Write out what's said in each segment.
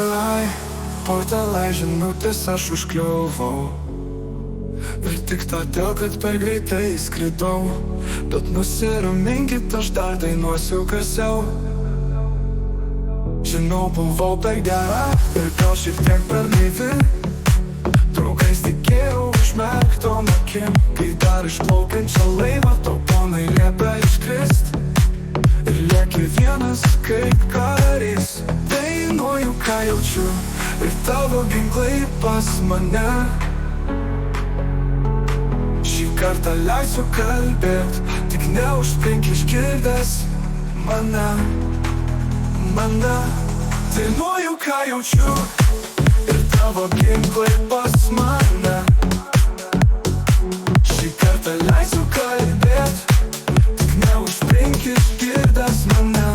Ai, portalai žinutės aš užkliuvau. Ir tik todėl, kad per greitai skridau. Bet nusiraminkit, aš dar dainuosiu garsiau. Žinau, buvau per gera ir gal šiek tiek per naivi. Draugais tikėjau užmerktom akim, kai dar išplaukiančią laivą tau ponai liepia iškrist. Ir lieki vienas kaip karys. Dainuoju, ką jaučiu, ir tavo ginklai pas mane. Šį kartą leisiu kalbėt, tik neužspink išgirdęs mane. Dainuoju, ką jaučiu, ir tavo ginklai pas mane. Šį kartą leisiu kalbėt, tik neužspink išgirdęs mane.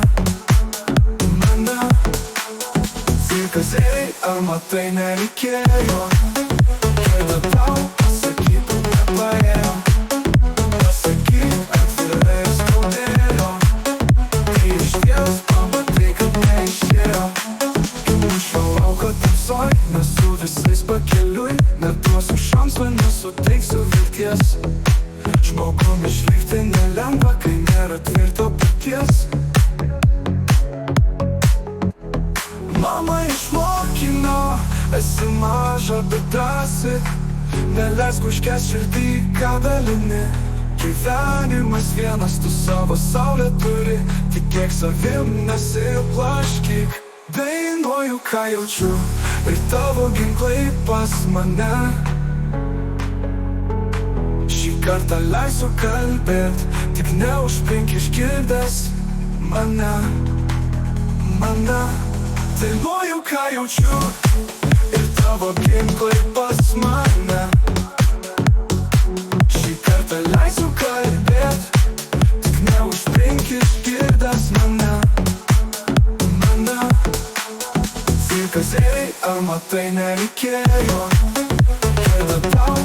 Cirkas, ei, ar matai, nereikėjo, kada tau pasakytų nepaėjo. Pasakyk atvirai ir skaudėjo, kai išties pamatai, kad neišėjo. Mūšio lauko tamsoj, mes su visais pakeliui, neduosiu šansų, nesuteiksiu vilties. Žmogum išlikti nelengva, kai nėra tvirto paties. Mama išmokino, esi maža, bet drąsi. Neleisk užkęst širdį, ką dalini. Gyvenimas vienas, tu savo saulę turi. Tikėk savim, nesiblaškyk. Dainuoju, ką jaučiu, ir tavo ginklai pas mane. Šį kartą leisiu kalbėt, tik neužspink išgirdęs mane. Dainuoju, ką jaučiu, ir tavo ginklai pas mane. Šį kartą leisiu kalbėt, tik neužspink išgirdęs mane. Cirkas, ei, ar matai, nereikėjo, kada tau